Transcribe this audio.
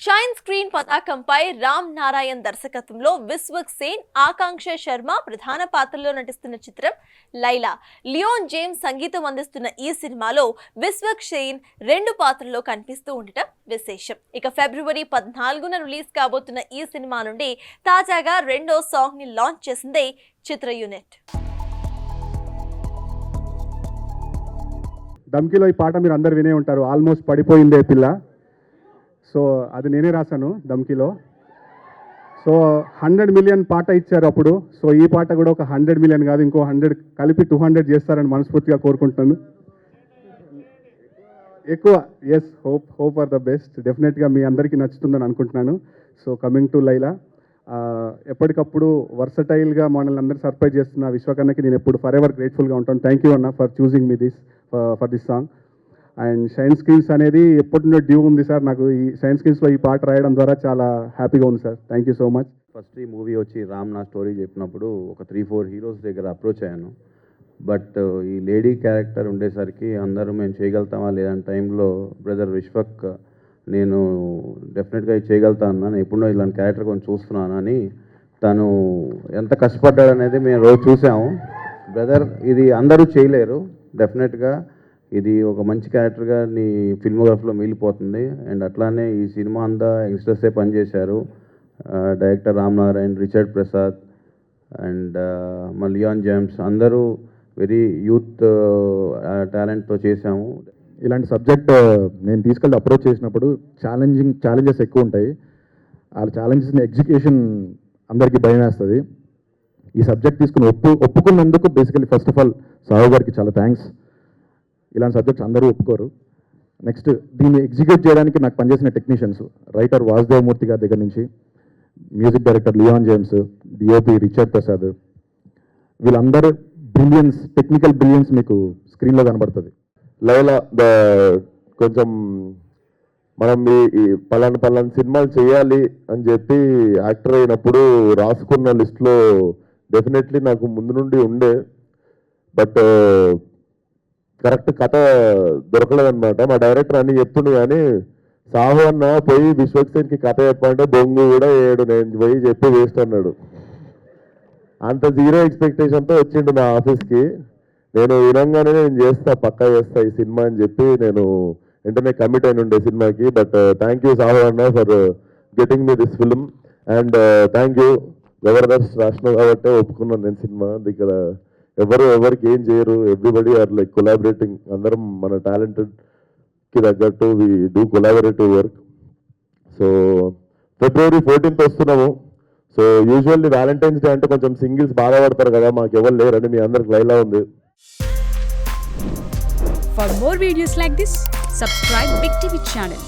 Shine screen పతాకంపై రామ్ నారాయణ్ దర్శకత్వంలో విశ్వక్ సేన్, ఆకాంక్ష శర్మ ప్రధాన పాత్రల్లో నటిస్తున్న చిత్రం లైలా. లియోన్ జేమ్స్ సంగీతం అందిస్తున్న ఈ సినిమాలో విశ్వక్ సేన్ 2 పాత్రల్లో కనిపిస్తూ ఉండటం విశేషం. ఇక ఫిబ్రవరి 14న రిలీజ్ కాబోతున్న ఈ సినిమా నుండి తాజాగా 2వ సాంగ్ ని లాంచ్ చేసింది చిత్ర యూనిట్. ధమ్కీలో ఈ పాట మీరు అందరు వినే ఉంటారు, ఆల్మోస్ట్ పడిపోయిందే పిల్ల. సో అది నేనే రాశాను ధమ్కీలో. సో 100 మిలియన్ పాట ఇచ్చారు అప్పుడు. సో ఈ పాట కూడా ఒక 100 మిలియన్ కాదు, ఇంకో 100 కలిపి 200 చేస్తారని మనస్ఫూర్తిగా కోరుకుంటున్నాను. ఎక్కువ yes, hope for the best. డెఫినెట్గా మీ అందరికీ నచ్చుతుందని అనుకుంటున్నాను. సో కమింగ్ టు లైలా, ఎప్పటికప్పుడు వర్సటైల్గా మనల్ని అందరూ సర్ప్రైజ్ చేస్తున్న విశ్వకన్నకి నేను ఎప్పుడు ఫర్ ఎవర్ గ్రేట్ఫుల్గా ఉంటాను. థ్యాంక్ యూ అన్న for choosing me for this song. And shine screens అనేది ఎప్పటి నుండో డ్యూ ఉంది సార్. నాకు ఈ షైన్ స్క్రీన్స్లో ఈ పాట రాయడం ద్వారా చాలా హ్యాపీగా ఉంది sir. Thank you so much. First ఈ మూవీ వచ్చి రామ్ నా స్టోరీ చెప్పినప్పుడు ఒక 3-4 హీరోస్ దగ్గర అప్రోచ్ అయ్యాను. బట్ ఈ లేడీ క్యారెక్టర్ ఉండేసరికి అందరూ మేము చేయగలుగుతామా లేదంటే టైంలో బ్రదర్ విశ్వక్ నేను డెఫినెట్గా ఇది చేయగలుగుతా అన్నాను, ఎప్పుడో ఇలాంటి క్యారెక్టర్ కొంచెం చూస్తున్నాను అని తను ఎంత కష్టపడ్డాడనేది మేము రోజు చూసాము. బ్రదర్ ఇది అందరూ చేయలేరు, డెఫినెట్గా ఇది ఒక మంచి క్యారెక్టర్గా నీ ఫిల్మోగ్రఫీలో మిగిలిపోతుంది. అండ్ అట్లానే ఈ సినిమా అంతా యంగ్స్టర్సే పనిచేశారు. Director Ram Narayan, Richard Prasad and Leon James అందరూ వెరీ యూత్ టాలెంట్తో చేశాము. ఇలాంటి సబ్జెక్ట్ నేను తీసుకెళ్ళి అప్రోచ్ చేసినప్పుడు ఛాలెంజెస్ ఎక్కువ ఉంటాయి. ఆ ఛాలెంజెస్ని ఎగ్జిక్యూషన్ అందరికీ భయం వేస్తుంది. ఈ సబ్జెక్ట్ తీసుకుని ఒప్పుకున్నందుకు basically first of all Sahu గారికి చాలా థ్యాంక్స్. ఇలాంటి సబ్జెక్ట్స్ అందరూ ఒప్పుకోరు. నెక్స్ట్ దీన్ని ఎగ్జిక్యూట్ చేయడానికి నాకు పనిచేసిన టెక్నీషియన్స్, రైటర్ వాసుదేవమూర్తి గారి దగ్గర నుంచి music director Leon James, DOP Richard Prasad, వీళ్ళందరూ బ్రిలియన్స్, టెక్నికల్ బ్రిలియన్స్ మీకు స్క్రీన్లో కనబడుతుంది. లైలా కొంచెం మనం ఈ పలానా సినిమాలు చేయాలి అని చెప్పి యాక్టర్ అయినప్పుడు రాసుకున్న లిస్ట్లో డెఫినెట్లీ నాకు ముందు నుండి ఉండే, బట్ కరెక్ట్ కథ దొరకలేదన్నమాట. మా డైరెక్టర్ అన్ని చెప్తుండే కానీ సాహు అన్న పోయి విశ్వక్ సేన్కి కథ చెప్పంటే బొంగు కూడా వేయడు, నేను పోయి చెప్పి వేస్ట్ అన్నాడు. అంత జీరో ఎక్స్పెక్టేషన్తో వచ్చిండు నా ఆఫీస్కి. నేను వినంగానే నేను పక్కా చేస్తా ఈ సినిమా అని చెప్పి నేను వెంటనే కమిట్ అయిన ఉండే సినిమాకి. బట్ థ్యాంక్ యూ సాహు అన్న for getting me this film. And thank you Jabardasth రాష్ట్రం కాబట్టి ఒప్పుకున్నాను నేను సినిమా. ఇక్కడ ఎవరికి ఏం చేయరు, ఎవ్రీబడి ఆర్ లైక్ కొలాబరేటింగ్. అందరం మన టాలెంటెడ్కి తగ్గట్టు we do collaborative work. So February 14th వస్తున్నాము. సో యూజువల్లీ వ్యాలంటైన్స్ డే అంటే కొంచెం సింగిల్స్ బాధపడతారు కదా, మాకు ఎవరు లేరని మీ అందరికి లైలా ఉంది. For more videos like this, subscribe Big TV channel.